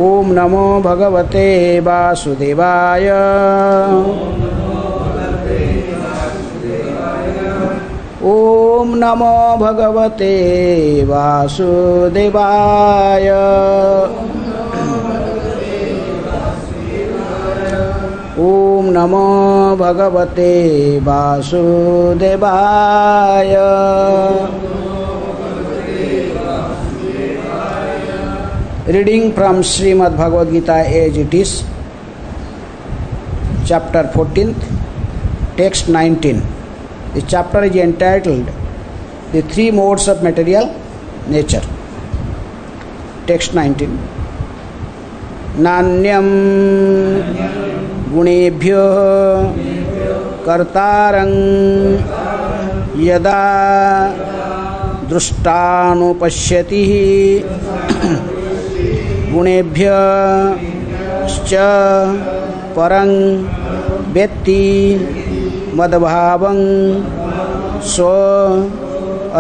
ओम नमो भगवते वासुदेवाय। ओम नमो भगवते वासुदेवाय। ओम नमो भगवते वासुदेवाय। Reading from Srimad Bhagavad Gita as it is, chapter 14th, text 19. The chapter is entitled The Three Modes of Material Nature. Text 19. Nanyam गुणेभ्यो कर्तारं यदा दृष्टानुपश्यति गुणेभ्यश्च परं वेत्ति मद्भावं सो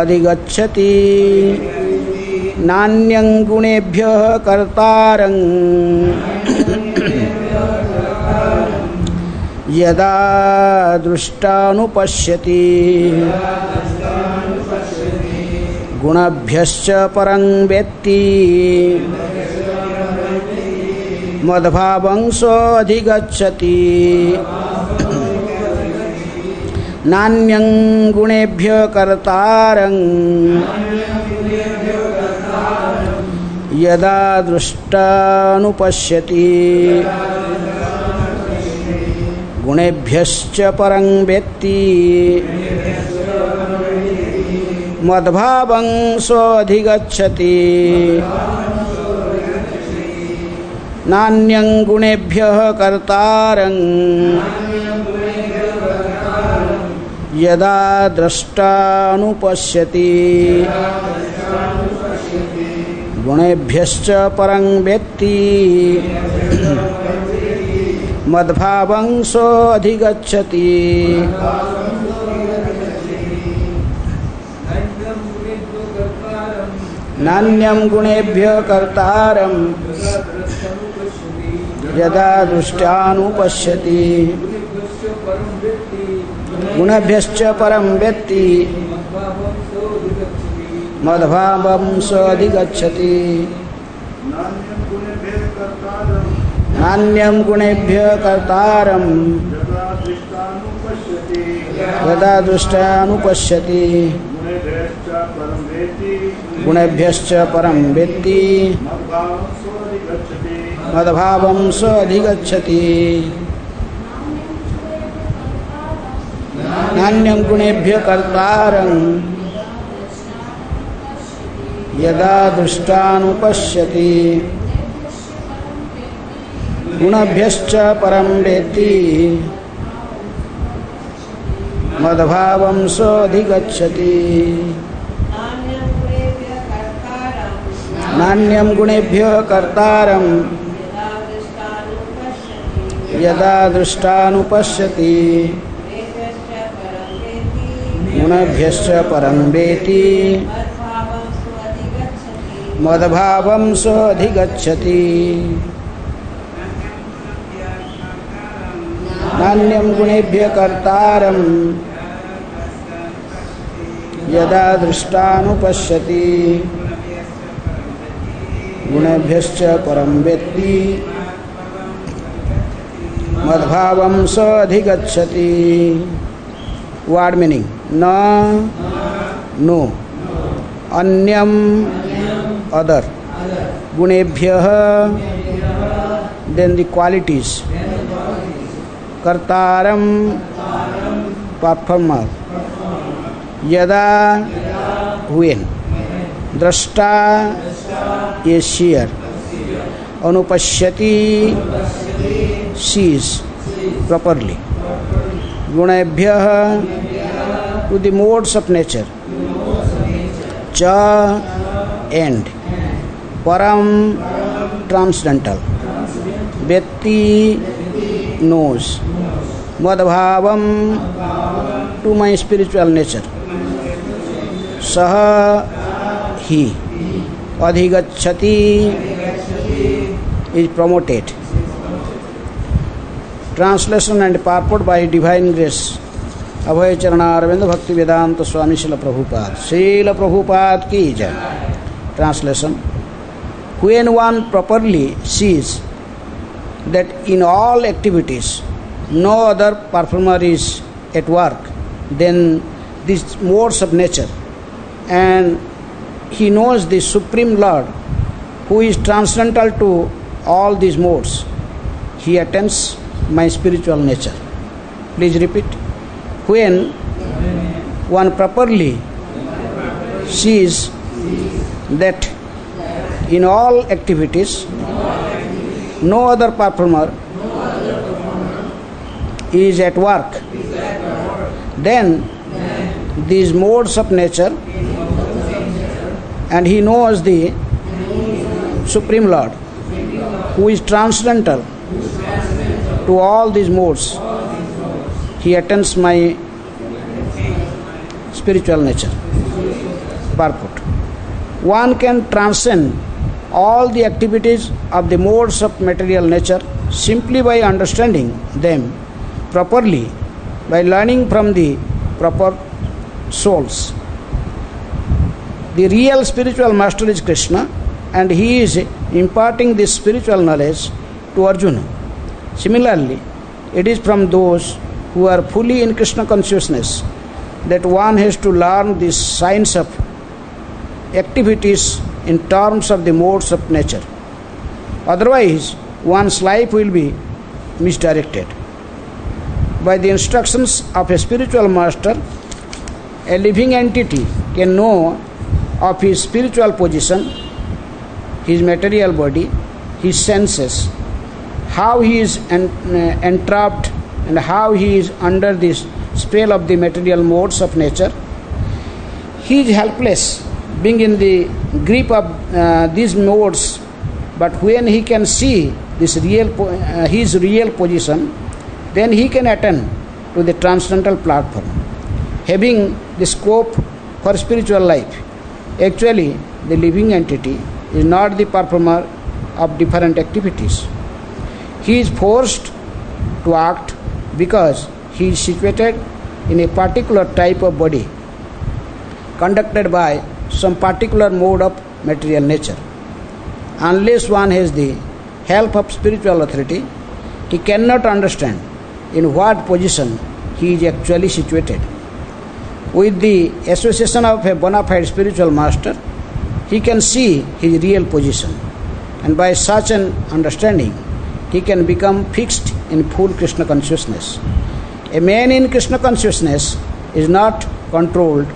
अधिगच्छति। नान्यं गुणेभ्यः कर्तारं यदा दृष्टानुपश्यति गुणभ्यश्च परं वेत्ति मद्भावं सोऽधिगच्छति। नान्यं गुणेभ्यः कर्तारं यदा दृष्टानुपश्यति गुणेभ्यश्च परं वेत्ति मद्भावं सोऽधिगच्छति। नान्यं गुणेभ्यः कर्तारं यदा द्रष्टानुपश्यति गुणेभ्यश्च परं वेत्ति मद्भावं सोऽधिगच्छति। नान्यं गुणेभ्यः कर्तारं यदा दृष्टानुपश्यति गुणभ्यश्च परं वेत्ति मद्भावं सोऽधिगच्छति। नान्यं गुणेभ्यः कर्तारं यदा दृष्टानुपश्यति गुणेभ्यश्च परं वेत्ति मद्भावं सोऽधिगच्छति। नान्यं गुणेभ्यः कर्तारं यदा दृष्टानुपश्यति गुणभ्यश्च परं वेत्ति मद्भावं सोऽधिगच्छति। नान्यं गुणेभ्यः कर्तारं यदा दृष्टानुपश्यति गुणभ्यश्च परं वेत्ति मद्भावं सोऽधिगच्छति। नान्यं गुणेभ्यः कर्तारं यदा दृष्टानुपश्यति गुणेभ्यश्च परं वेत्ति मद्भावं सोऽधिगच्छति। वर्ड मीनिंग न नो अन्यम अदर गुणेभ्यः देन द क्वालिटीज कर्तारं परफॉर्मर यदा व्हेन दृष्टा ए सीयर अनुपश्यति सीज प्रॉपर्ली गुणेभ्यः to the modes of nature च एंड परम ट्रांसडेंटल वेत्ति नोज मद्भावम टू माई स्पिरिचुअल नेचर सह he अधिगच्छति is promoted. Translation and purport by Divine Grace Abhay Charana Arvind Bhakti Vedanta Swami Srila Prabhupada. Srila Prabhupada ki jai. Translation. When one properly sees that in all activities no other performer is at work than these modes of nature, and he knows the Supreme Lord who is transcendental to all these modes, he attains my spiritual nature. Please repeat. When one properly sees that in all activities no other performer is at work, then these modes of nature, and he knows the Supreme Lord who is transcendental to all these modes, he attains my spiritual nature. Purport. One can transcend all the activities of the modes of material nature simply by understanding them properly, by learning from the proper souls. The real spiritual master is Krishna, and he is imparting this spiritual knowledge to Arjuna. Similarly, it is from those who are fully in Krishna consciousness that one has to learn the science of activities in terms of the modes of nature. Otherwise, one's life will be misdirected. By the instructions of a spiritual master, a living entity can know of his spiritual position, his material body, his senses, how he is entrapped and how he is under the spell of the material modes of nature. He is helpless, being in the grip of these modes, but when he can see this his real position, then he can attain to the transcendental platform, having the scope for spiritual life. Actually, the living entity is not the performer of different activities. He is forced to act because he is situated in a particular type of body, conducted by some particular mode of material nature. Unless one has the help of spiritual authority, he cannot understand in what position he is actually situated. With the association of a bona fide spiritual master, he can see his real position, and by such an understanding, he can become fixed in full Krishna consciousness. A man in Krishna consciousness is not controlled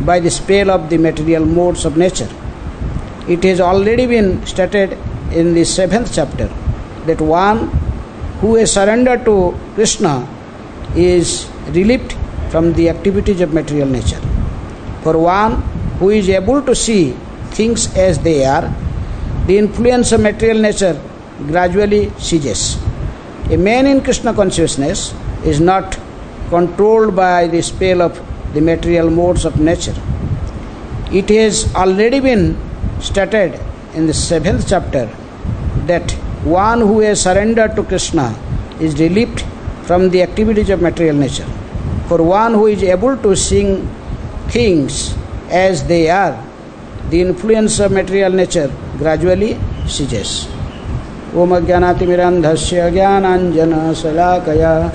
by the spell of the material modes of nature. It has already been stated in the 7th chapter that one who has surrendered to Krishna is relieved from the activities of material nature. For one who is able to see things as they are, the influence of material nature gradually ceases. A man in Krishna consciousness is not controlled by the spell of the material modes of nature. It has already been stated in the 7th chapter that one who has surrendered to Krishna is relieved from the activities of material nature. For one who is able to see things as they are, the influence of material nature gradually ceases. Om Ajnanaatimirandhasya Jnananjana Salakaya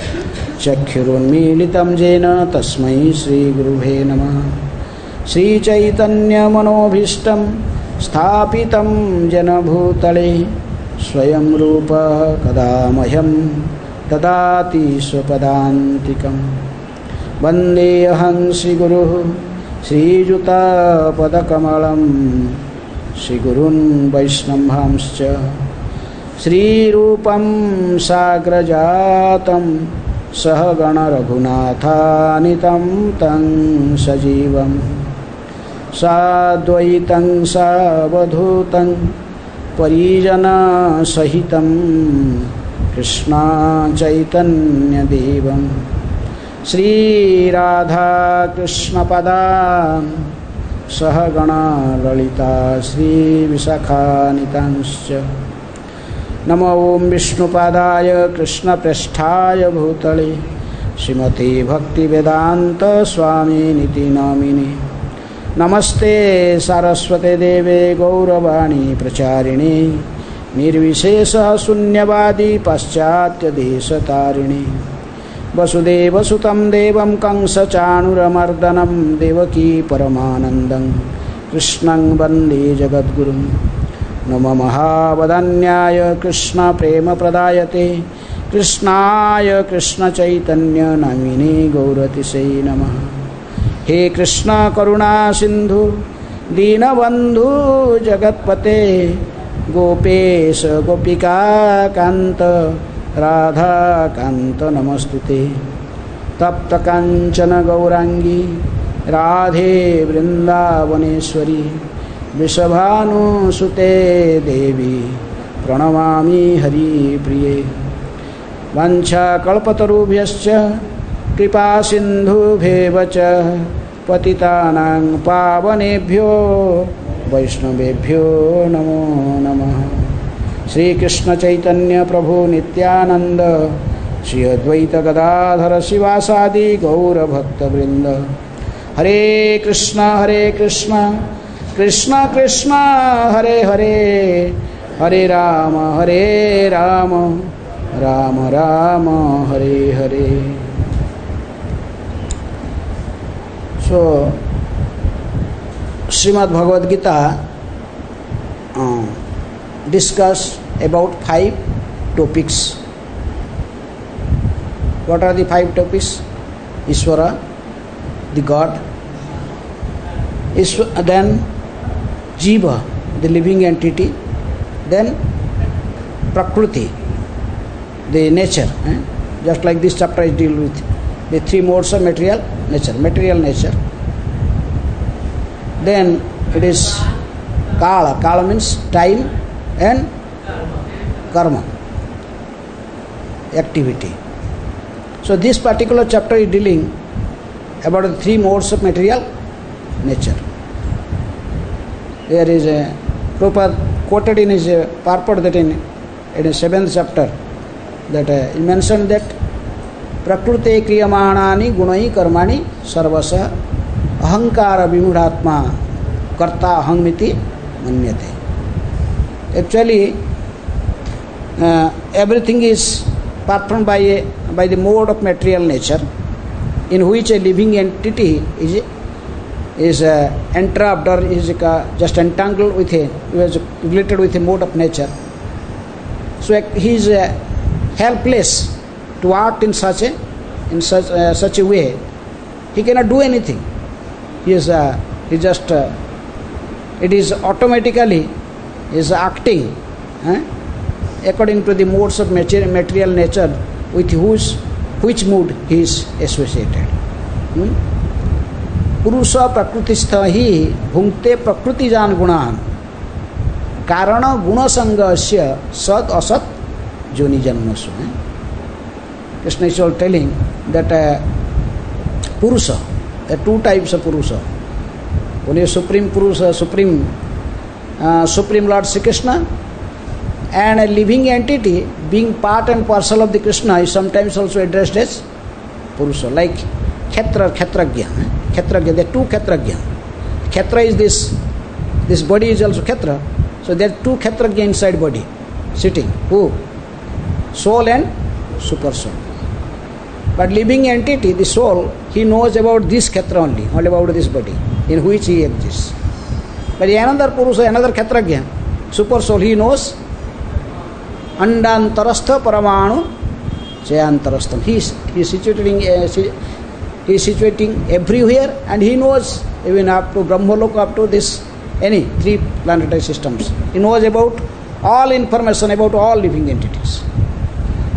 Chakshurunmilitam Jena Tasmai Shri Gurubhe Namah. Shri Chaitanya Manobhishtam Sthapitam Jena Bhutale Swayam Rupa Kadamayam Dadati Swapadantikam. Vande Aham Shri Guru Shri Juta Padakamalam Shri Gurun Vaishnavamscha Shri Rupam Sagrajatam Sahagana Raghunatanitam Tang Sajivam Sadvaitam Savadhutam Parijana Sahitam Krishna Chaitanya Devam Shri Radha Krishna Padam Sahagana Lalita Shri Visakhanitamscha नमो ओं विष्णुपादाय कृष्णप्रेष्ठाय भूतले श्रीमते भक्तिवेदांत स्वामिनिति नामिने। नमस्ते सारस्वते देवे गौरवाणी प्रचारिणे निर्विशेष शून्यवादी पाश्चात्य देशतारिणे। वसुदेवसुतं देवं कंसचाणूरमर्दनं देवकी परमानन्दं कृष्णं वन्दे जगद्गुरुं। नमो महावदन्याय कृष्णप्रेमप्रदायते कृष्णाय कृष्णचैतन्य नामिने गौरतिसे नमः। हे कृष्ण करुणा सिंधु दीनबंधु जगत्पते गोपेश गोपिका कांत राधा कांत नमस्तुते। तप्त कांचन गौरांगी राधे वृंदावनेश्वरी वृषभानुसुते देवी प्रणमामि हरिप्रिये। वाञ्छाकल्पतरुभ्यश्च कृपा सिन्धुभ्येव च पतितानां पावनेभ्यो वैष्णवेभ्यो नमो नमः। श्री कृष्ण चैतन्य प्रभु नित्यानंद श्री अद्वैत गदाधर शिवासादि गौर भक्तवृंद। हरे Krishna Krishna Krishna Hare Hare Hare Ram Ram Ram Hare Hare. So, Srimad Bhagavad Gita discuss about 5 topics. What are the 5 topics? Ishvara, the God. Then Jiva, the living entity. Then Prakriti, the nature. Just like this chapter is deal with the 3 modes of material nature. Then it is Kala. Kala means time and karma, activity. So this particular chapter is dealing about the 3 modes of material nature. There is a Prabhupada quoted in his purport that in the 7th chapter that he mentioned that प्रकृते क्रियमाणानि गुणै कर्माणि सर्वश अहंकार विमूढ़ात्मा कर्ता अहंमिति मन्यते. Actually, everything is performed by the mode of material nature, in which a living entity is entrapped or is just entangled with is related with a mode of nature. So he is helpless to act in such a way. He cannot do anything. It is automatically is acting according to the modes of material nature with which mood he is associated. पुरुषा प्रकृतिस्थ ही भुंक्ते प्रकृतिजान गुणान कारण गुणसंगस्य सद असत जोनि जन्मसु. Krishna is telling that Purusha, there are 2 types of Purusha. One is Supreme Purusha, Supreme Lord Sri Krishna, and a living entity being part and parcel of the Krishna is sometimes also addressed as Purusha, like Kshetragya. Kshetragya, there are 2 Kshetragya. Kshetra is this body is also Kshetra, so there are 2 Kshetragya inside body sitting. Who? Soul and super soul. But living entity, the soul, he knows about this Kshetra only about this body in which he exists. But another Purusha, another Kshetragya, super soul, he knows Andantarastha Paramanu Jayantarastham. He is situating everywhere, and he knows even up to Brahmaloka, up to this any 3 planetary systems. He knows about all information about all living entities.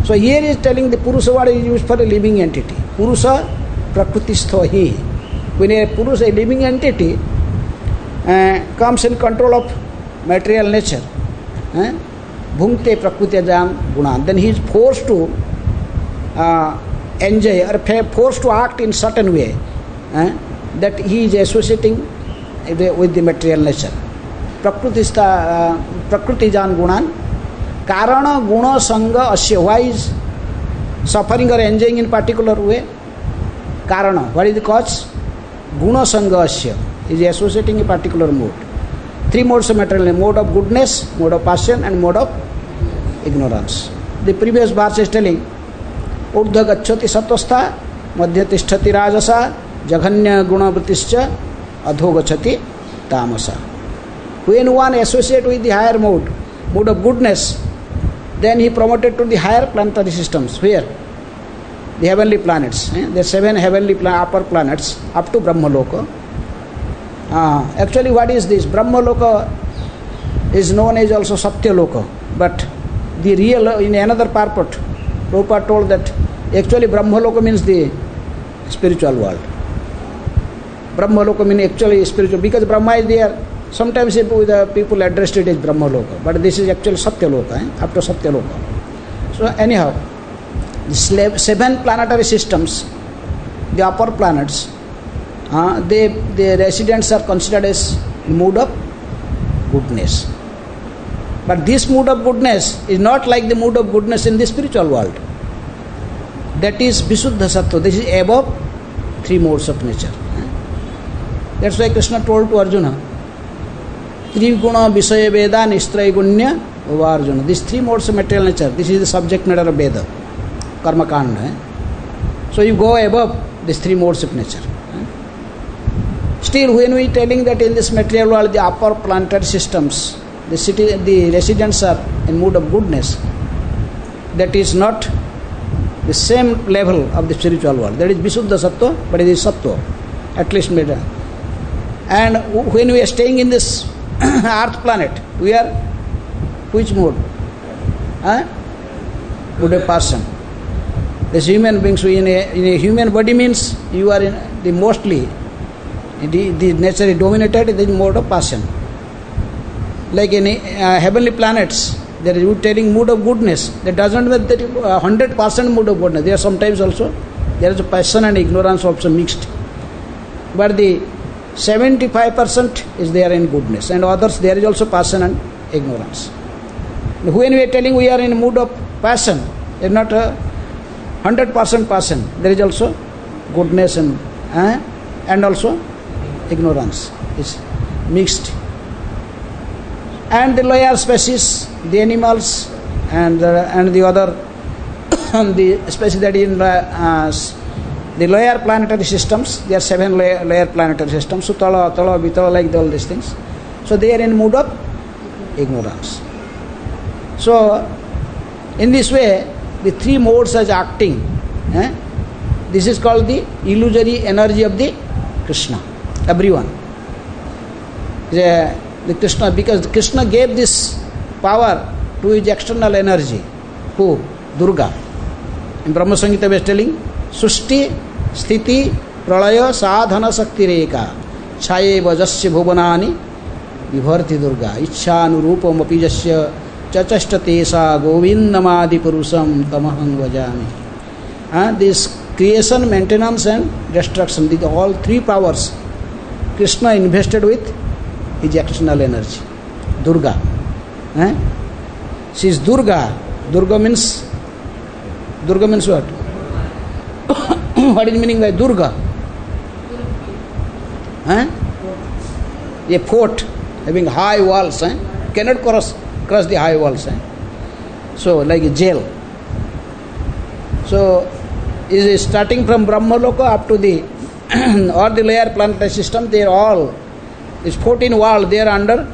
So here is telling the Purusha what is used for a living entity. Purusha prakrutistho hi. When a Purusha, a living entity, comes in control of material nature, bhunkte prakrutijam gunan, then he is forced to enjoy or forced to act in certain way that he is associating with the material nature. Prakrutijan gunan Karana guna sanga asya. Why is suffering or enjoying in particular way? Karana. What is the cause? Guna sanga asya is associating a particular mode. Three modes of material: mode of goodness, mode of passion, and mode of ignorance. The previous verse is telling urdhva gacchati sattvastha, madhya tisthati rajasa, jaghanya gunavrittischa, adho gacchati tamasa. When one associate with the higher mode of goodness, then he promoted to the higher planetary systems. Where? The heavenly planets. There are 7 heavenly upper planets up to Brahmaloka. Actually, what is this? Brahmaloka is known as also Satyaloka. But the real, in another purport, Prabhupada told that actually Brahmaloka means the spiritual world. Brahmaloka means actually spiritual, because Brahma is there. Sometimes people addressed it as Brahmaloka, but this is actually Satyaloka, up to Satyaloka. So anyhow, the 7 planetary systems, the upper planets, the residents are considered as mood of goodness. But this mood of goodness is not like the mood of goodness in the spiritual world. That is Visuddha Sattva. This is above 3 modes of nature. That's why Krishna told to Arjuna, Triguna Visaya Veda Nistraygunya Arjuna. These 3 modes of material nature, this is the subject matter of Veda, Karma Kanda. So you go above these 3 modes of nature. Still, when we are telling that in this material world, the upper planetary systems, the residents are in mood of goodness, that is not the same level of the spiritual world. That is Visuddha Sattva, but it is Sattva, at least made. And when we are staying in this earth planet, we are which mode? Mood of passion. This human beings, in a human body means you are in the mostly, the nature is dominated in the mode of passion. Like in heavenly planets, there is telling mood of goodness. That doesn't mean that 100% mood of goodness. There are sometimes also, there is a passion and ignorance also mixed. But the 75% is there in goodness, and others there is also passion and ignorance. When we are telling we are in a mood of passion, it is not 100% passion. There is also goodness and also ignorance is mixed. And the lower species, the animals, and the other the species that in the lower planetary systems, there are 7 lower planetary systems, Sutala, Tala, Vitala, like all these things. So they are in mood of ignorance. So in this way, the 3 modes are acting. This is called the illusory energy of the Krishna. Everyone. The Krishna, because Krishna gave this power to his external energy. Who? Durga. In Brahma Samhita we are telling, Sushti, Sthiti, Pralaya, Sadhana Sakti Reka, Chaye Vajasya Bhuvanani, Vibharti Durga, Ichhanurupam Apijasya, Chachashtatesa, Govindamadi Purusam, Tamahang Vajami. This creation, maintenance and destruction, these all 3 powers, Krishna invested with his external energy. Durga. She is Durga. Durga means what? What is the meaning by Durga? A fort having high walls, cannot cross the high walls. So, like a jail. So, is starting from Brahmaloka up to the or the lower planetary system, they are all, this 14 walls, they are under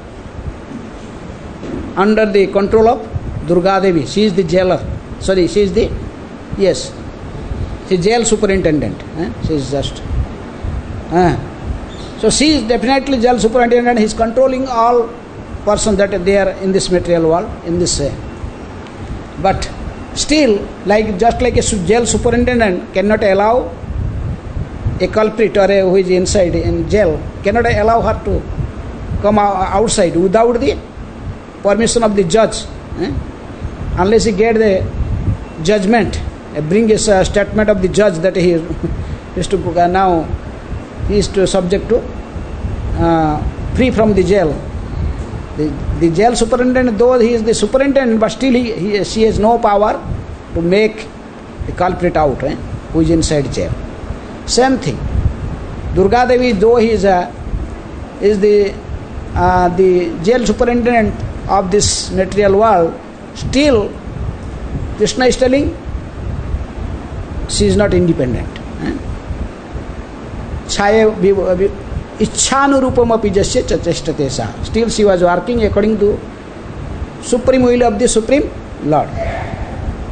the control of Durga Devi. She is the jailer. Sorry, she is the, yes, she is jail superintendent. She is just. So she is definitely jail superintendent. He is controlling all persons that they are in this material world, in this. But still, just like a jail superintendent cannot allow a culprit or who is inside in jail, cannot allow her to come outside without the permission of the judge. Unless he get the judgment, bring a statement of the judge that he is to now he is to subject to free from the jail. The jail superintendent, though he is the superintendent, but still she has no power to make the culprit out, who is inside jail. Same thing. Durga Devi, though he is the jail superintendent of this material world, still Krishna is telling she is not independent. Ichhanurupam api jasya chacheshtate sa. Still she was working according to supreme will of the Supreme Lord.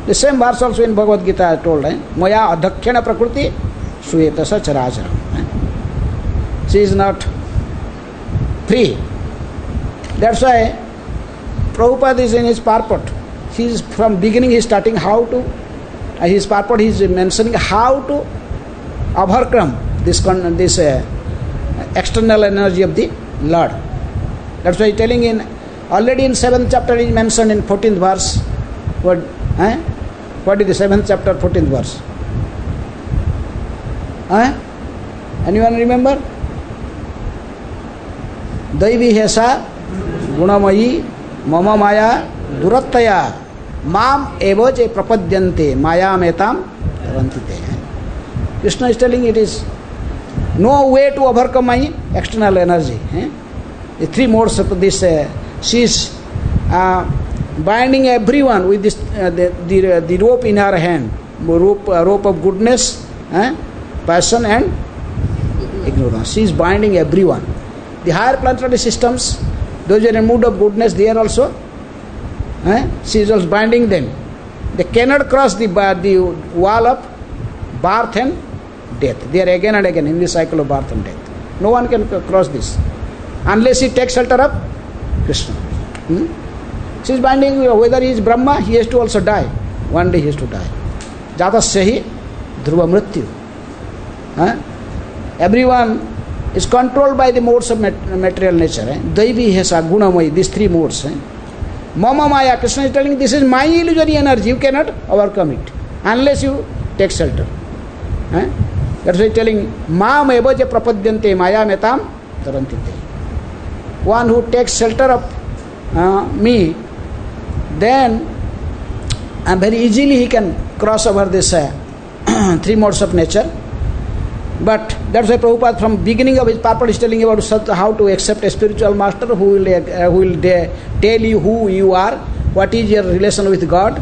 The same verse also in Bhagavad Gita told, Maya adhakhyana prakriti suyeta sa characharam. She is not free. That's why Prabhupada is in his purport. He is from beginning he is starting how to, his purport he is mentioning how to overcome this external energy of the Lord. That's why telling already in 7th chapter is mentioned in 14th verse. What is the 7th chapter 14th verse? Anyone remember? Daivi hesa gunamayi mama maya durattaya mam evaje prapadyante maya metam tarantite. Krishna is telling it is no way to overcome my external energy. The three modes of this, she is binding everyone with this the rope in her hand, rope of goodness, passion and ignorance. She is binding everyone. The higher planetary systems, those are in mood of goodness, they are also, she is also binding them. They cannot cross the wall of birth and death. They are again and again in the cycle of birth and death. No one can cross this unless he takes shelter of Krishna. She is binding, whether he is Brahma, he has to also die. One day he has to die. Jatasya hi dhruva mrityu. Everyone is controlled by the modes of material nature. Daivi hesa gunamai, these three modes. Mama maya, Krishna is telling this is my illusory energy, you cannot overcome it unless you take shelter. That's why telling Mam evaja prapadyante maya metam tarantite. One who takes shelter of me, then very easily he can cross over this three modes of nature. But that's why Prabhupada from beginning of his purport is telling about how to accept a spiritual master who will tell you who you are, what is your relation with God,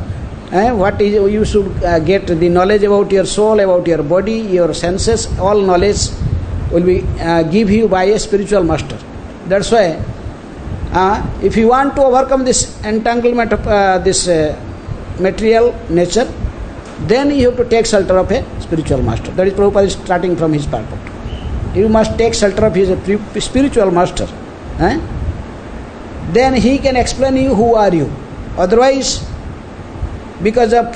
what is you should get the knowledge about your soul, about your body, your senses. All knowledge will be give you by a spiritual master. That's why if you want to overcome this entanglement of this material nature, then you have to take shelter of a spiritual master. That is Prabhupada is starting from his purport. You must take shelter of his spiritual master. Then he can explain you who are you. Otherwise, because of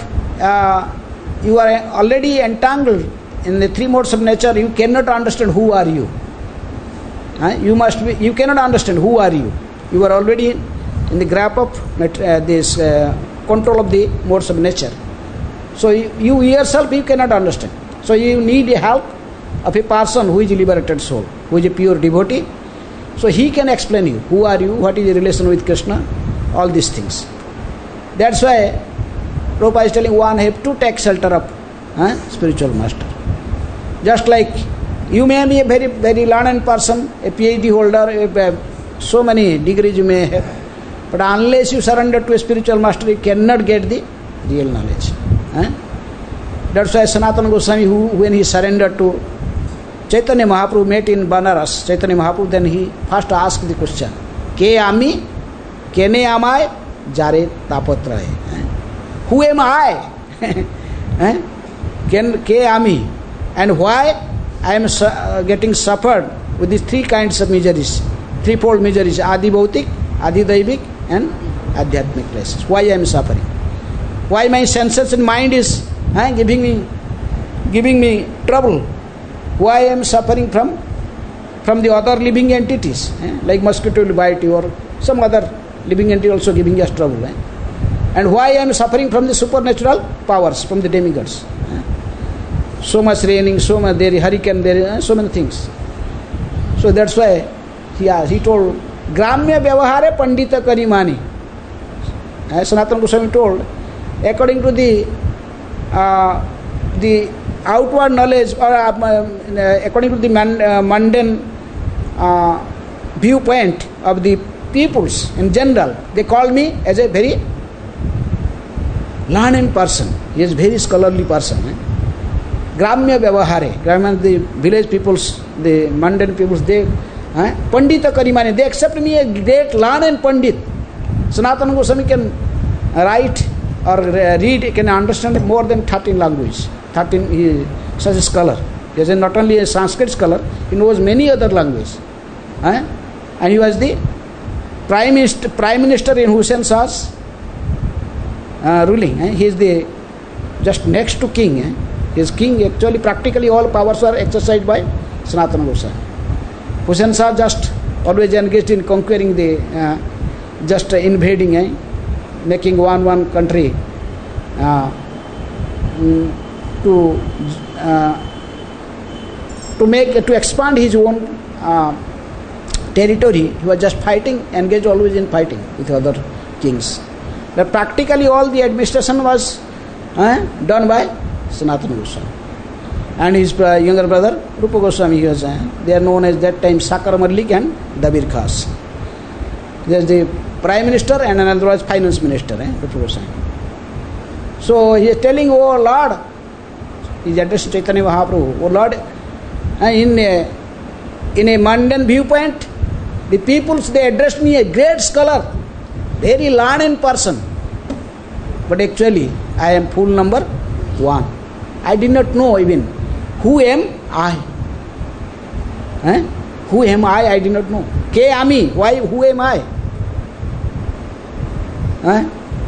you are already entangled in the three modes of nature, you cannot understand who are you. You cannot understand who are you. You are already in the grasp of this control of the modes of nature. So you yourself you cannot understand. So you need the help of a person who is a liberated soul, who is a pure devotee. So he can explain you who are you, what is your relation with Krishna, all these things. That's why Prabhupada is telling one have to take shelter of spiritual master. Just like you may be a very, very learned person, a PhD holder, so many degrees you may have, but unless you surrender to a spiritual master, you cannot get the real knowledge. That's why Sanatana Goswami, when he surrendered to Chaitanya Mahaprabhu, met in Banaras, Chaitanya Mahaprabhu, then he first asked the question, Ke ami, kene amai, jare tapatraye. Who am I? Ke ami, and why I am getting suffered with these three kinds of miseries, threefold miseries, Adi Bhautik, Adi Daivik and Adhyatmic places. Why I am suffering? Why my senses and mind is giving me trouble? Why I am suffering from the other living entities, like mosquito will bite you or some other living entity also giving us trouble. And why I am suffering from the supernatural powers, from the demigods. So much raining, so much there, hurricane, there, so many things. So that's why he told Gramya Vyavahare Pandita Karimani. As Sanatana Goswami told, according to the outward knowledge, or according to the mundane viewpoint of the peoples in general, they call me as a very learned person. He is very scholarly person. Gramya Vyavahare, Gramya, the village peoples, the mundane peoples, they Pandita Karimani, they accept me a great learned Pandit. Sanatana Goswami can write or read, can understand more than 13 languages. 13, he is such a scholar. He is not only a Sanskrit scholar, he knows many other languages. And he was the Prime Minister in Hussain Shah's ruling. He is the just next to king. He is king. Actually, practically all powers are exercised by Sanatana Goswami. Hussain Shah just always engaged in conquering the, just invading, making one country to expand his own territory. He was just fighting, engaged always in fighting with other kings. But practically all the administration was done by Sanatana Goswami. And his younger brother, Rupa Goswami, he was, they are known as that time Sakar Malik and Dabir Khas. There is the Prime Minister and another was Finance Minister, Rupa Goswami. So he is telling, oh Lord, he is addressing Chaitanya Mahaprabhu, oh Lord, in a mundane viewpoint, the peoples, they addressed me a great scholar, very learned person. But actually, I am fool number one. I did not know even who am I. Who am I did not know. Ke ami, why, who am I?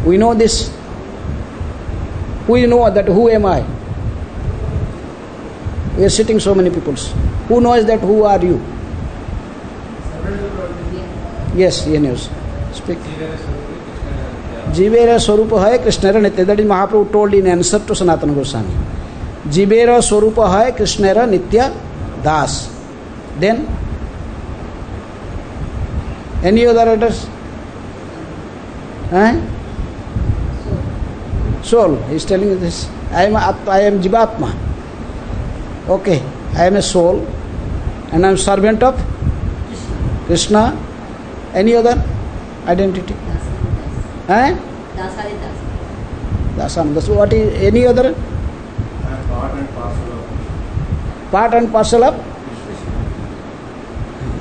We know this. We know that who am I? We are sitting so many people. Who knows that who are you? Yes, he knows. Speak. Jivera Swarupa hai Krishnera Nitya. That is Mahaprabhu told in answer to Sanatana Goswami. Jivera Swarupa hai Krishnera Nitya Das. Then any other address? Soul. He is telling you this. I am Jivatma. Okay, I am a soul and I am servant of Krishna. Any other identity? Dasam. What is any other? Part and parcel of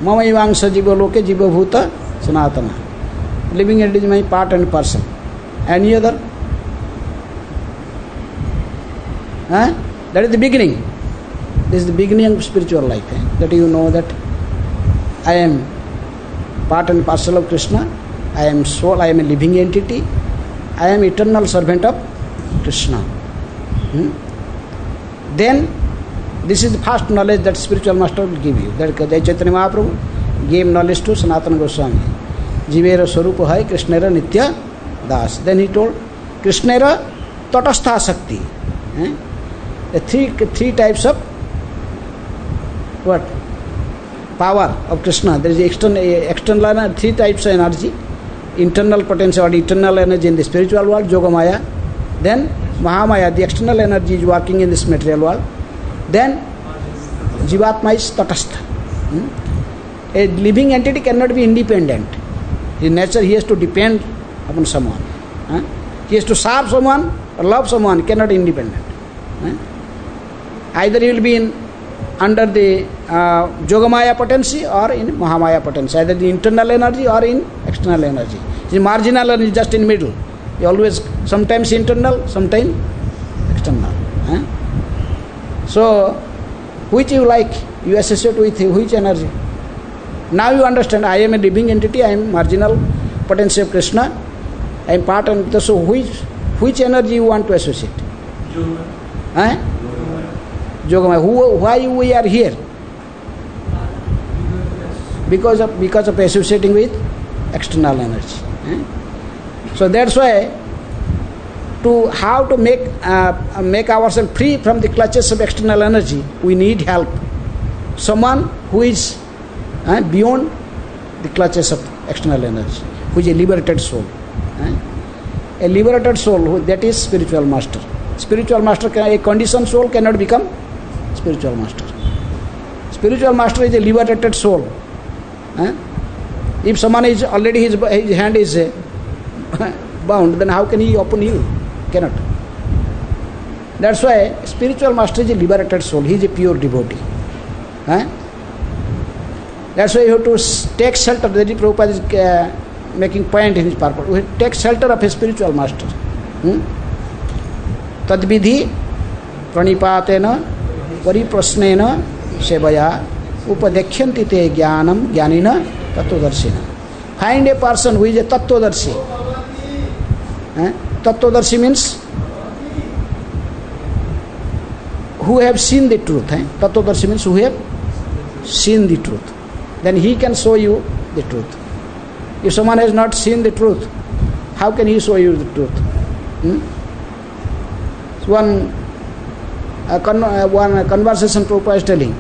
Mama Ivangsa Jiva Loke Jiva Bhuta Sanatana. Living entity is my part and parcel. Any other? That is the beginning. This is the beginning of spiritual life. That you know that I am part and parcel of Krishna. I am soul, I am a living entity. I am eternal servant of Krishna. Then, this is the first knowledge that spiritual master will give you. That Chaitanya Mahaprabhu gave knowledge to Sanatana Goswami. Jivera Swarupa hai Krishnera Nitya Das. Then he told, Krishnera Tatastha Sakti. Three types of what? Power of Krishna. There is external energy, three types of energy. Internal potential or eternal energy in the spiritual world, Yogamaya. Then Mahamaya, the external energy is working in this material world. Then Jivatma is Tatastha. A living entity cannot be independent. In nature, he has to depend upon someone. He has to serve someone or love someone, cannot be independent. Either he will be under the Yogamaya potency or in Mahamaya potency, either the internal energy or in external energy. The marginal energy just in middle. He always sometimes internal, sometimes external. So, which you like, you associate with which energy? Now you understand, I am a living entity, I am marginal potency of Krishna, I am part and so which energy you want to associate? Yogamaya. Why we are here? Because of associating with external energy. So that's why how to make ourselves free from the clutches of external energy, we need help. Someone who is beyond the clutches of external energy, who is a liberated soul. A liberated soul, that is spiritual master. Spiritual master, a conditioned soul cannot become spiritual master. Spiritual master is a liberated soul. If someone is already his hand is bound, then how can he open you? Cannot. That's why spiritual master is a liberated soul. He is a pure devotee. That's why you have to take shelter. The Prabhupada is making point in his purport. We take shelter of a spiritual master. Tadvidhi pranipatena pariprasnena sevaya upadekyanti te jnanam jnanina tattvadarshina. Find a person who is a tattvadarshi. Tattvadarshi means who have seen the truth. Tattvadarshi means who have seen the truth. Then he can show you the truth. If someone has not seen the truth, how can he show you the truth? One conversation Prabhupada is telling,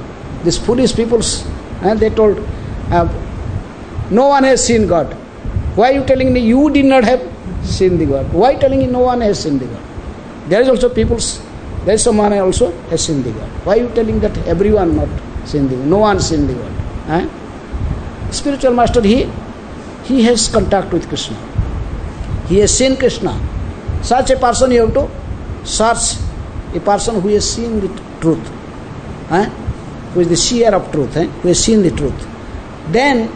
these foolish peoples, they told, no one has seen God. Why are you telling me you did not have seen the God? Why telling me no one has seen the God? There is also peoples, there is someone also has seen the God. Why are you telling that everyone not seen the God? No one seen the God. Spiritual master, he has contact with Krishna. He has seen Krishna. Such a person you have to search, a person who has seen the truth, who is the seer of truth, who has seen the truth. Then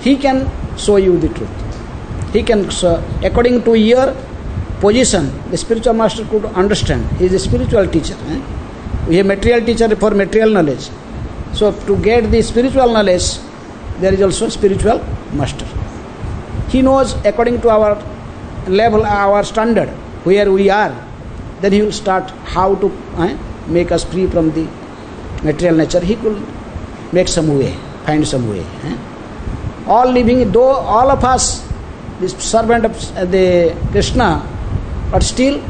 he can show you the truth. He can, according to your position, the spiritual master could understand. He is a spiritual teacher. We have material teacher for material knowledge. So to get the spiritual knowledge, there is also spiritual master. He knows according to our level, our standard, where we are. Then he will start how to make us free from the material nature. He could make some way, find some way. All living, though all of us, the servant of the Krishna, but still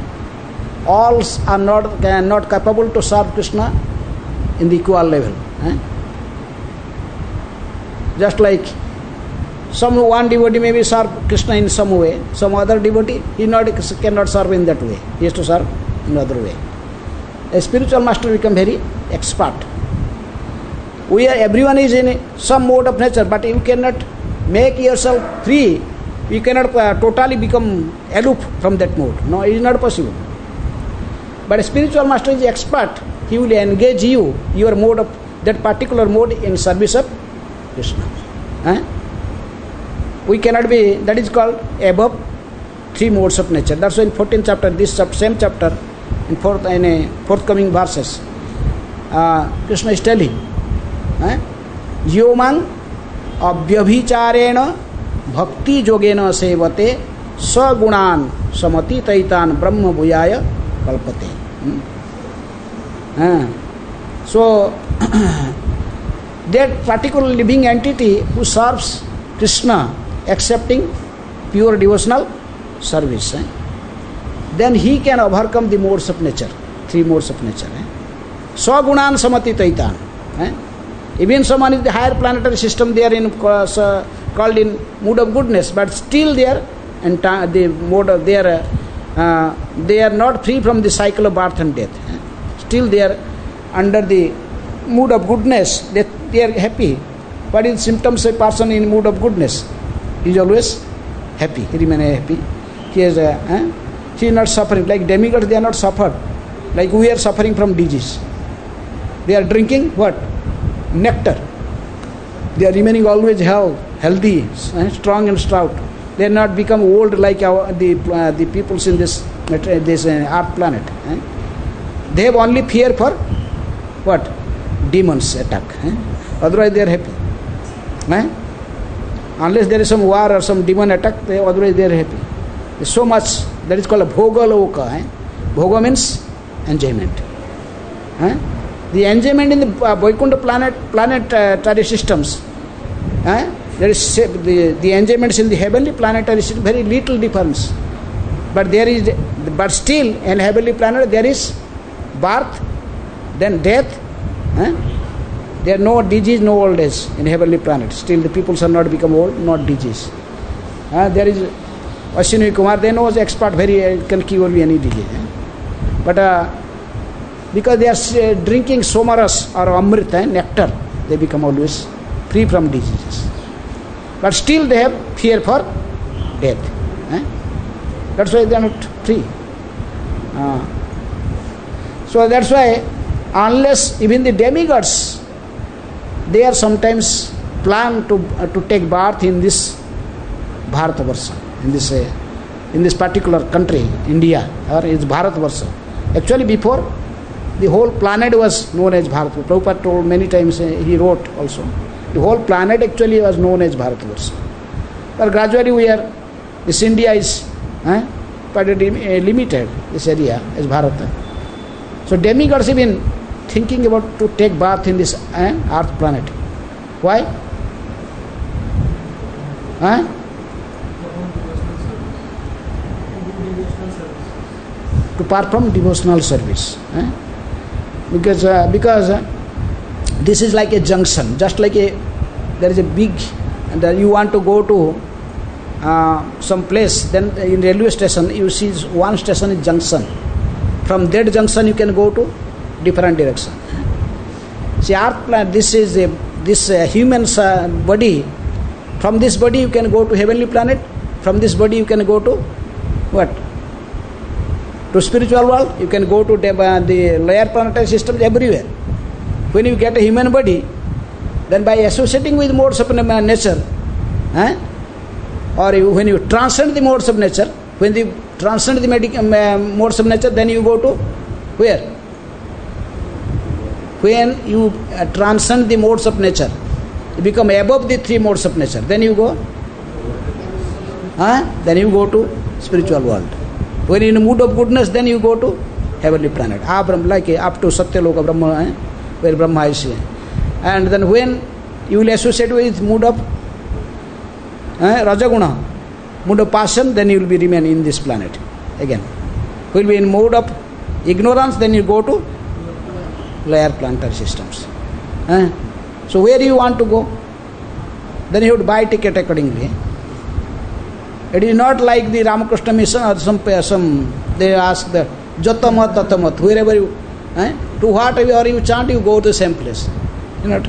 all are not capable to serve Krishna in the equal level. Just like one devotee may be serve Krishna in some way, some other devotee cannot serve in that way. He has to serve in other way. A spiritual master become very expert. Everyone is in some mode of nature, but you cannot make yourself free. You cannot totally become aloof from that mode. No, it is not possible. But a spiritual master is expert. He will engage you, your mode of that particular mode in service of Krishna. We cannot be, that is called above three modes of nature. That's why in 14th chapter, this same chapter, in forthcoming verses, Krishna is telling, Yomang abhyabhicharena bhakti yogena sevate sagunan samati taitan brahma bhuyaya kalpate. So, that particular living entity who serves Krishna, accepting pure devotional service, then he can overcome the modes of nature, three modes of nature. Swagunan samati taitan. Even someone in the higher planetary system, they are in called in mood of goodness, but still they are the mode of they are not free from the cycle of birth and death. Still they are under the mood of goodness. They are happy. What is symptoms of a person in mood of goodness? He is always happy. He remains happy. He is not suffering. Like demigods, they are not suffered. Like we are suffering from disease. They are drinking what? Nectar. They are remaining always healthy, strong and stout. They are not become old like the peoples in this earth planet. They have only fear for what? Demons attack. Otherwise they are happy. Unless there is some war or some demon attack, otherwise they are happy. There's so much, that is called a bhoga loka. Bhoga means enjoyment. The enjoyment in the Vaikuntha planetary systems, there is the enjoyments in the heavenly planetary system, very little difference. But still in heavenly planet there is birth, then death, There are no disease, no old age in heavenly planet. Still the people shall not become old, not disease. There is Ashwini Kumar, they know expert, very can cure any disease. But because they are drinking somaras or amrita, nectar, they become always free from diseases. But still they have fear for death. That's why they are not free. So that's why, unless even the demigods, they are sometimes plan to take birth in this Bharatavarsha, in this particular country, India, or is Bharatavarsha. Actually, before, the whole planet was known as Bharatavarsha. Prabhupada told many times, he wrote also, the whole planet actually was known as Bharatavarsha. But gradually this India is limited, this area as Bharata. So demigods have been thinking about to take birth in this earth planet. Why? To perform devotional service. Because this is like a junction, just like there is a big, and you want to go to some place, then in railway station you see one station is junction. From that junction you can go to different direction. See, earth planet, this is this human body. From this body you can go to heavenly planet. From this body you can go to what? To spiritual world. You can go to the lower planetary systems, everywhere. When you get a human body, then by associating with modes of nature, or when you transcend the modes of nature, when you transcend the modes of nature, then you go to where? When you transcend the modes of nature, you become above the three modes of nature, then you go, then you go to spiritual world. When in a mood of goodness, then you go to heavenly planet, like up to Satyaloka Brahma, where Brahma is. And then when you will associate with mood of Rajaguna, mood of passion, then you will be remain in this planet again. Will be in mode of ignorance, then you go to lower planetary systems. So where you want to go? Then you would buy ticket accordingly. It is not like the Ramakrishna mission or some they ask the Jatamat Tatamat, wherever you, to whatever you chant, you go to the same place. You know,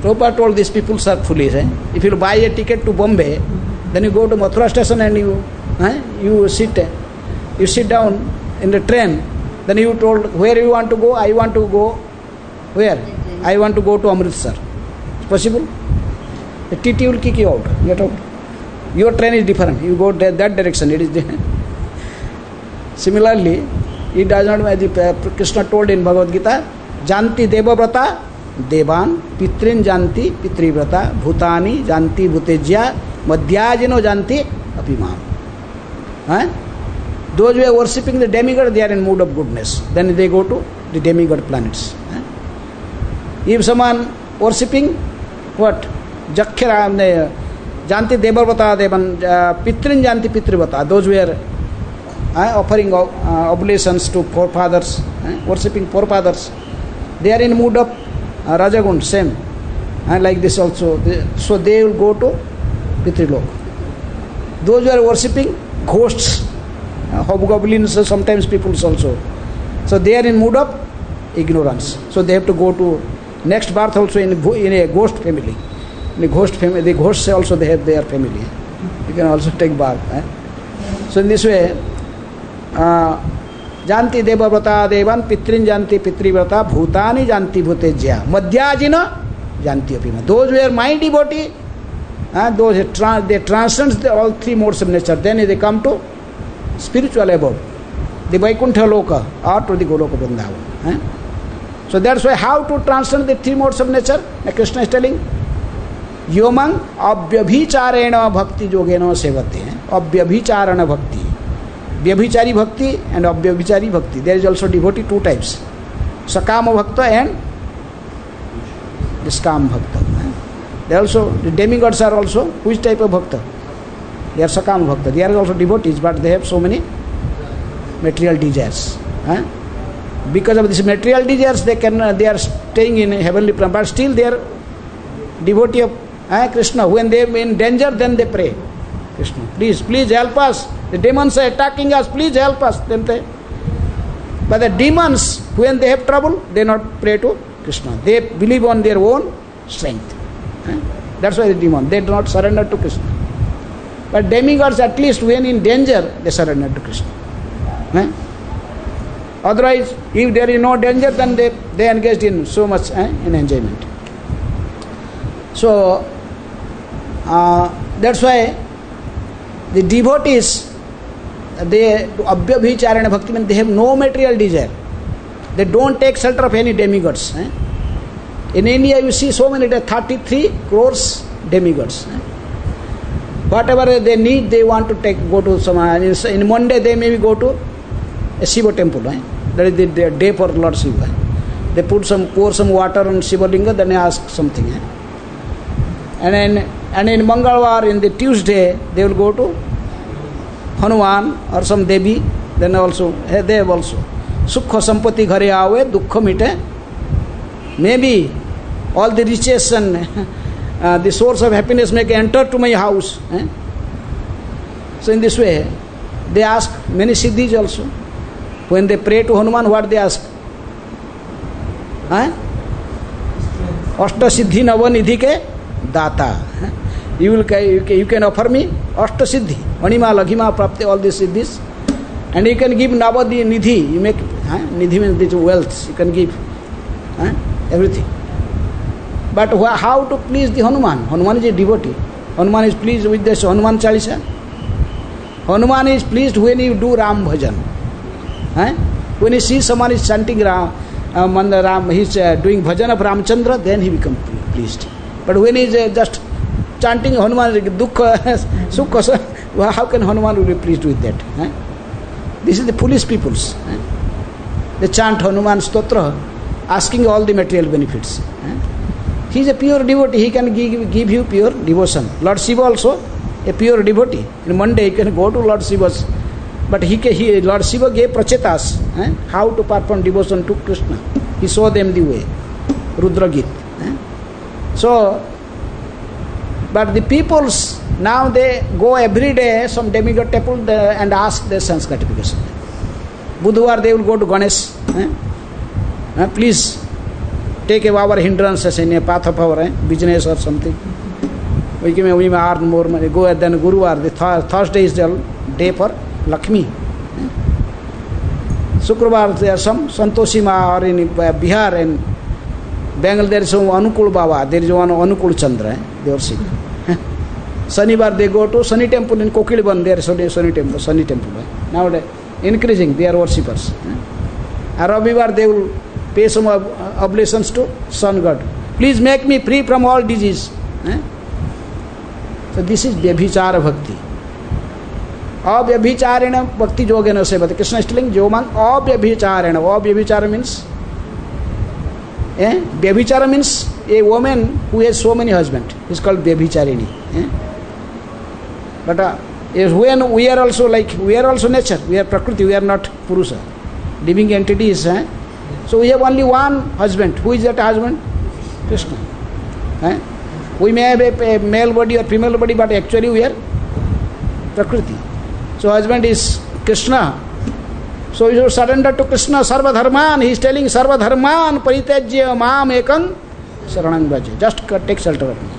Prabhupada told these people are foolish. If you buy a ticket to Bombay, then you go to Mathura station and you sit down in the train. Then you told, where you want to go? I want to go, where? I want to go to Amritsar. It's possible? The TT will kick you out, get out. Your train is different. You go that direction. It is different. Similarly, it does not. Krishna told in Bhagavad Gita, Janti Devavrata Devan Pitrin Janti Pitrivrata Bhutani Janti Bhutejya Madhyajino Janti Apimam. Those who are worshipping the demigod, they are in mood of goodness. Then they go to the demigod planets. If someone worshipping what? Jakhira Janti Devavrata Devan Pitrin Janti Pitrivrata, those who are offering oblations to forefathers, worshipping forefathers, they are in mood of Rajagun, same. And like this also. So they will go to Pitrilok. Those who are worshipping ghosts, hobgoblins, sometimes people also. So they are in mood of ignorance. So they have to go to next birth also in a ghost family. In a ghost family, the ghosts also they have their family. You can also take birth. So in this way, Janti Devavrata Devan Pitrin Janti Pitrivrata Bhutani Janti Bhutejya Madhyajina Janti Apima. Those who are my devotee, those they transcend all three modes of nature. Then they come to spiritual abode, the Vaikuntha Loka or to the Goloka Vrindavan. So that's why how to transcend the three modes of nature? Krishna is telling, Yomang Abhyabhicharena Bhakti Yogena Sevate. Abhyabhicharana Bhakti. Vyabhichari Bhakti and Abhyabhichari Bhakti. There is also devotee two types. Sakama Bhakta and Niskam Bhakta. They also, the demigods are also, which type of Bhakta? They are Sakama Bhakta. They are also devotees, but they have so many material desires. Because of this material desires, they are staying in heavenly plane, but still they are devotee of Krishna. When they are in danger, then they pray, Krishna, please help us. The demons are attacking us, please help us. But the demons, when they have trouble, they not pray to Krishna. They believe on their own strength. That's why the demon, they do not surrender to Krishna. But demigods, at least when in danger, they surrender to Krishna. Otherwise, if there is no danger, then they engaged in so much in enjoyment. So, that's why the devotees, they abhyabhicharana bhakti means they have no material desire. They don't take shelter of any demigods. In India, you see so many, 33 crores demigods. Whatever they need, they want to go to some. In one day, they maybe go to a Shiva temple. That is the day for Lord Shiva. They pour some water on Shiva Linga, then they ask something. And in Mangalwar, in the Tuesday, they will go to Hanuman or some Devi. Then also, they have also. Sukha sampati ghare aave, dukkha mite. Maybe all the riches and the source of happiness may enter to my house. So in this way, they ask many siddhis also. When they pray to Hanuman, what they ask? Ashta siddhi navanidhi ke data. You can offer me Ashta siddhi, Manima, Laghima, Prapti, all these siddhis. And you can give Navadi nidhi. You make nidhi means this wealth. You can give everything. But how to please the Hanuman? Hanuman is a devotee. Hanuman is pleased with this Hanuman Chalisa. Hanuman is pleased when you do Ram Bhajan. When he sees someone is chanting Ram, he's doing bhajan of Ramchandra, then he becomes pleased. But when he is just chanting Hanuman, Dukkha, Sukha, how can Hanuman will be pleased with that? This is the foolish peoples. They chant Hanuman Stotra, asking all the material benefits. He is a pure devotee, he can give you pure devotion. Lord Shiva also, a pure devotee. In Monday, he can go to Lord Shiva's. But Lord Shiva gave prachetas, how to perform devotion to Krishna. He showed them the way. Rudra Git. So, but the peoples, now they go every day, some demigod temple, and ask their sanskarification. Budhwar they will go to Ganesh. Please take away our hindrances in a path of our business or something. We may earn more money. Go and then Guruvar, the Thursday is the day for Lakshmi. Shukravar there are some Santoshi Ma, or in Bihar and Bengal there is some Anukul Baba, there is one Anukul Chandra, they are sick. Shanivar they go to Shani temple in Kokilban, there is a Shani temple. Nowadays increasing, they are worshippers. And Ravivar they will pay some oblations to sun god. Please make me free from all disease. So this is Vyabhichara Bhakti. Avyabhicharena Bhakti Yogena Sevati. Krishna is telling Jomang Avyabhicharena. Avyabhichara means Vyabhichara means a woman who has so many husbands. It's called Vyabhicharini. But when we are also nature, we are Prakriti, we are not Purusa. Living entities. So we have only one husband. Who is that husband? Krishna. We may have a male body or female body, but actually we are Prakriti. So husband is Krishna. So you should surrender to Krishna, Sarva Dharman. He is telling Sarva Dharman Paritejya Maam Ekam Saranang Braja. Just take shelter of me.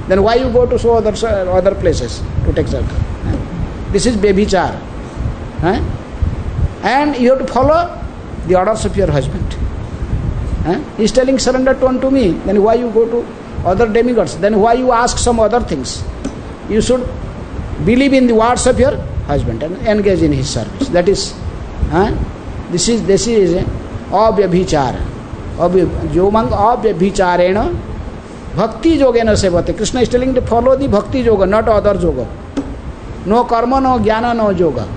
Then why you go to so other places to take shelter? This is Vyabhichar. And you have to follow the orders of your husband. He is telling surrender unto me. Then why you go to other demigods? Then why you ask some other things? You should believe in the words of your husband and engage in his service. That is, this is avyabhichara. Yomang avyabhicharena bhakti yogena sevate. Krishna is telling to follow the bhakti yoga, not other yoga. No karma, no jnana, no yoga.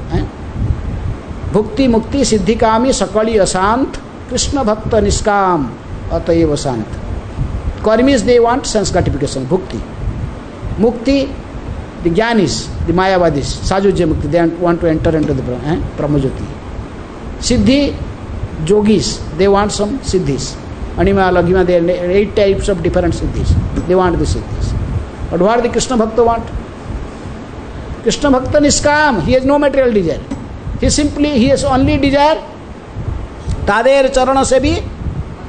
Bhukti, mukti, siddhikami, sakali asant, Krishna bhakta niskam, atayeva sant. Karmis, they want sense gratification, bhukti. Mukti, the jnanis, the mayavadis, sajujya mukti, they want to enter into the Brahmajyoti. Siddhi, yogis, they want some siddhis. Anima, Laghima, there are 8 types of different siddhis. They want the siddhis. But what the Krishna Bhakta want? Krishna Bhakta niskam, he has no material desire. He has only desire, tader charana se bhi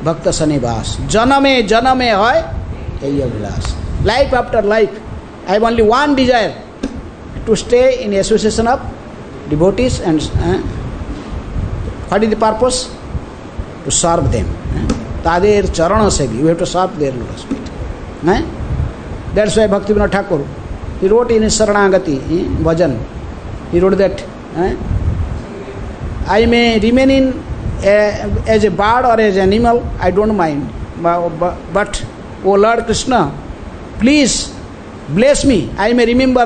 bhakta sanivas. Janame hoy, yehi abhilas. Life after life, I have only one desire, to stay in association of devotees and what is the purpose? To serve them. Tader charana sevi, you have to serve their lotus feet. That's why Bhaktivinoda Thakur, he wrote in his Saranagati bhajan, he wrote that I may remain in as a bird or as an animal, I don't mind, but O Lord Krishna, please bless me, I may remember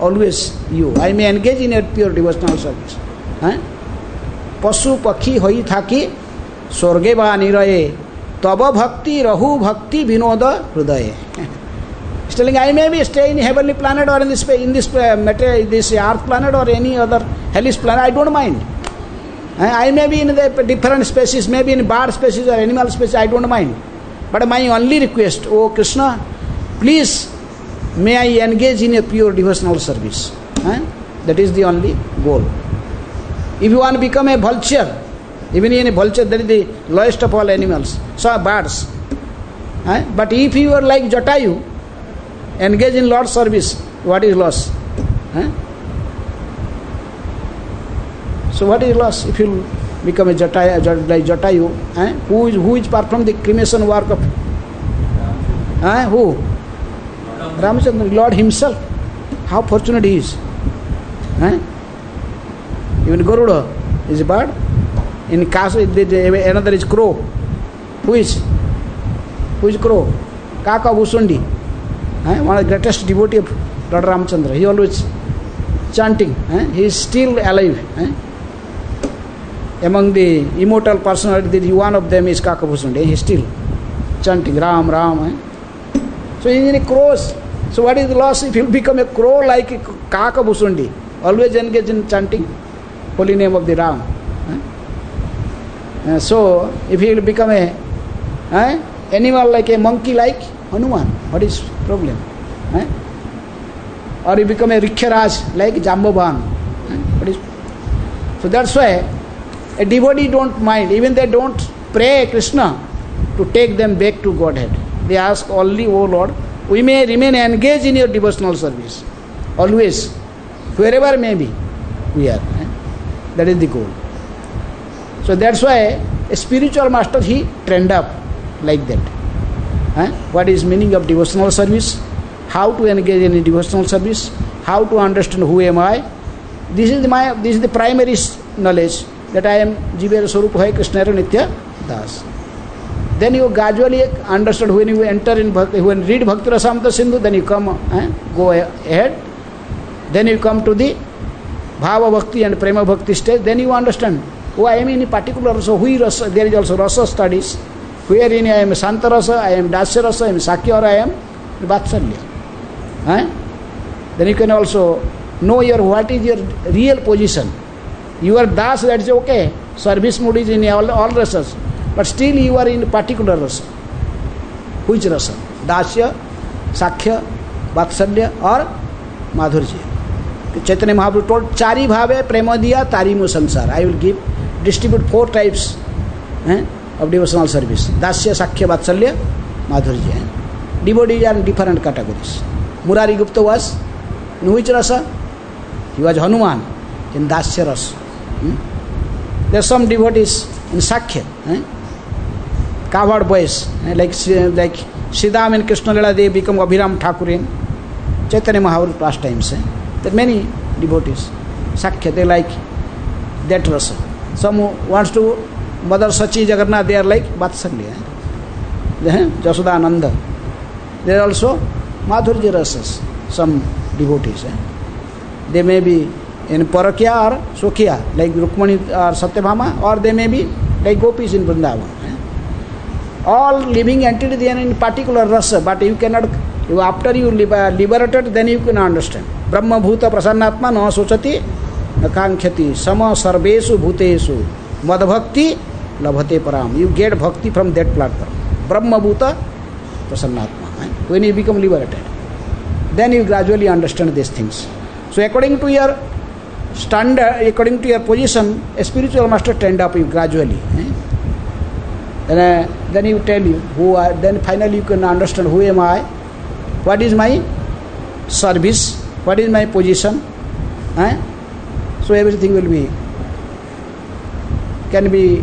always you, I may engage in your pure devotional service. Pasu pakhi hoi thaki swarge ba niraye tava bhakti rahu bhakti vinoda hrudaye. He's telling I may be stay in heavenly planet or in this earth planet or any other hellish planet, I don't mind. I may be in the different species, maybe in bird species or animal species, I don't mind. But my only request, O Krishna, please may I engage in a pure devotional service. That is the only goal. If you want to become a vulture, even in a vulture, that is the lowest of all animals, so birds. But if you are like Jatayu, engage in Lord's service, what is loss? So what is loss if you become a like Jatayu? Who is perform the cremation work of? Who? Ramachandra, Lord himself. How fortunate he is. Even Garuda is a bird. In Kasa, another is crow. Who is crow? Kaka Bhusundi. One of the greatest devotee of Lord Ramachandra. He always chanting. He is still alive. Among the immortal personalities, one of them is Kaka Bhusundi. He is still chanting Ram, Ram. So he is in a crows. So what is the loss if you become a crow like Kaka Bhusundi? Always engage in chanting holy name of the Ram. So if he will become a animal like a monkey like Hanuman, what is problem? Or he become a Rikhyaraj like Jambavan. So that's why a devotee don't mind, even they don't pray Krishna to take them back to Godhead. They ask only, O Lord, we may remain engaged in your devotional service. Always, wherever may be, we are. That is the goal. So that's why a spiritual master, he trained up like that. What is meaning of devotional service? How to engage in devotional service? How to understand who am I? This is the primary knowledge, that I am Jiva Swarupa Hai Krishna Nitya Das. Then you gradually understood when you enter in Bhakti, when you read Bhakti Rasamrita Sindhu, then you come, go ahead. Then you come to the Bhava Bhakti and Prema Bhakti stage, then you understand, oh, I am in a particular rasa, rasa, there is also rasa studies, wherein I am Santa Rasa, I am Dasya Rasa, I am Sakya, or I am Vatsalya. Then you can also know what is your real position. You are Das, that is okay, service mood is in all rasas, but still you are in a particular rasa. Which rasa? Dasya, Sakya, Vatsalya or Madhurya. Chaitanya Mahaprabhu told, Chari bhave prema diya tarimu samsara. I will distribute 4 types of devotional service. Dasya, Sakya, Vatsalya, Madhurya. Devotees are in different categories. Murari Gupta was in which rasa? He was Hanuman in Dasya rasa. There are some devotees in Sakya, cowherd boys, like Siddham and Krishna Lila, they become Abhiram Thakur in Chaitanya Mahaprabhu pastimes. There are many devotees. Sakya, they like that rasa. Some who wants to Mother Sachi Jagannath, they are like Vatsalya. Jasoda Ananda. There are also Madhurya rasas, some devotees. They may be in Parakya or Sokya, like Rukmani or Satyabhama, or they may be like Gopis in Vrindavan. All living entities, they are in particular rasa, but you cannot, after you liberated, then you can understand. Brahma Bhuta Prasannatma na sochati na kankyati sama sarvesu bhutesu madbhakti labhate param. You get bhakti from that platform. Brahma bhuta prasannatma. When you become liberated, then you gradually understand these things. So according to your standard, according to your position, a spiritual master trained up you gradually. Then you tell you who are. Then finally you can understand who am I, what is my service, what is my position. So everything can be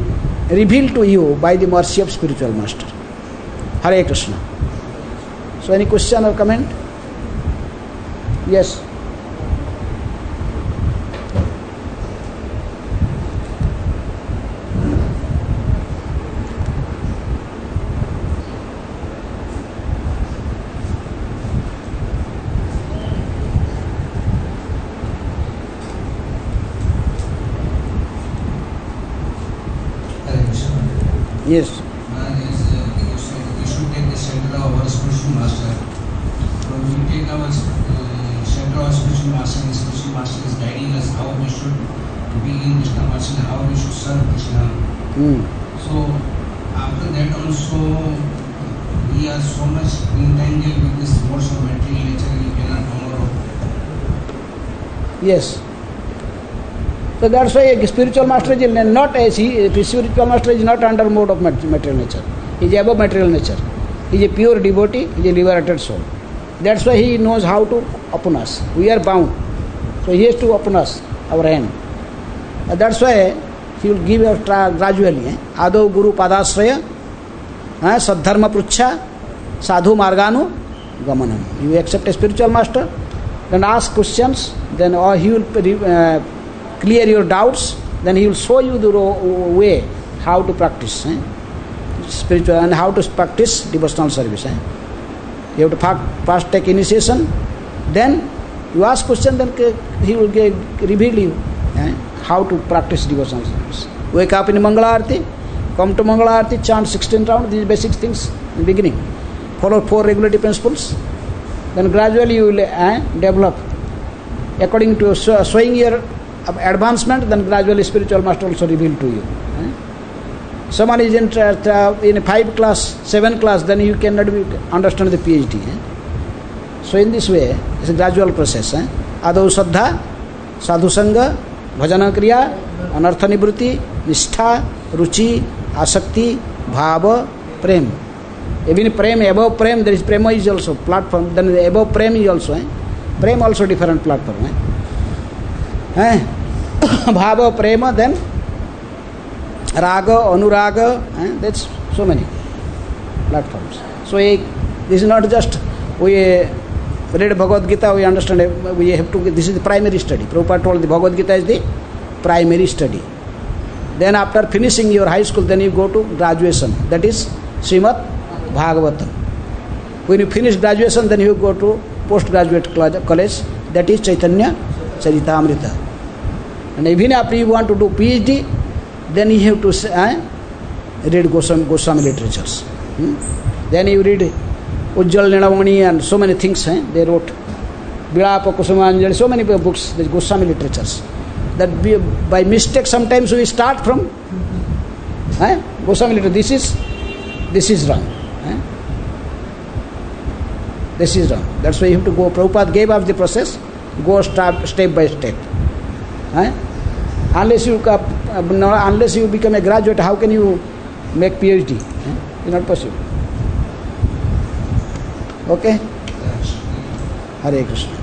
revealed to you by the mercy of spiritual master. Hare Krishna. So any question or comment? Yes. Yes. You said we should take the shelter of our spiritual master. So we take our shelter of our spiritual master, and the spiritual master is guiding us how we should be in Krishna consciousness, how we should serve Krishna. So after that also we are so much entangled with this modes of material nature, we cannot come out of. Yes. So that's why a spiritual master is not a spiritual master is not under mode of material nature. He is above material nature. He is a pure devotee. He is a liberated soul. That's why he knows how to open us. We are bound, so he has to open us our hand. That's why he will give us gradually. Ado guru padasraya, sadharma pruchha, sadhu marganu gamanam. You accept a spiritual master, then ask questions, then he will clear your doubts, then he will show you the way how to practice spiritual and how to practice devotional service. You have to first take initiation, then you ask question, then he will reveal you how to practice devotional service. Wake up in Mangala Arati, come to Mangala Arati, chant 16 rounds, these basic things in the beginning. Follow 4 regulative principles, then gradually you will develop according to showing your advancement, then gradually spiritual master also reveal to you. Someone is in 5 class, 7 class, then you cannot understand the PhD. So in this way, it's a gradual process. Adau Saddha, Sadhu Sangha, Bhajana Kriya, Anartha Nivrutti, Nishtha, Ruchi, Asakti, Bhava, Prem. Even Prem, above Prem, there is Prema is also platform, then above Prem is also. Prem also different platform. Bhava, Prema, then Raga, Anuraga, that's so many platforms. So this is not just we read Bhagavad Gita, we understand, we have to, this is the primary study. Prabhupada told the Bhagavad Gita is the primary study. Then after finishing your high school, then you go to graduation, that is Srimad Bhagavatam. When you finish graduation, then you go to postgraduate college, that is Chaitanya Charitamrita. And even after you want to do PhD, then you have to read Goswami literatures. Then you read Ujjal Nidamani and so many things they wrote. Vilapa Kusumanjali, so many books, the Goswami literatures. That by mistake sometimes we start from Goswami literature. This is wrong. This is wrong. That's why you have to go. Prabhupada gave us the process. Go step by step. Unless you become a graduate, how can you make PhD? It's not possible. Okay? Hare Krishna.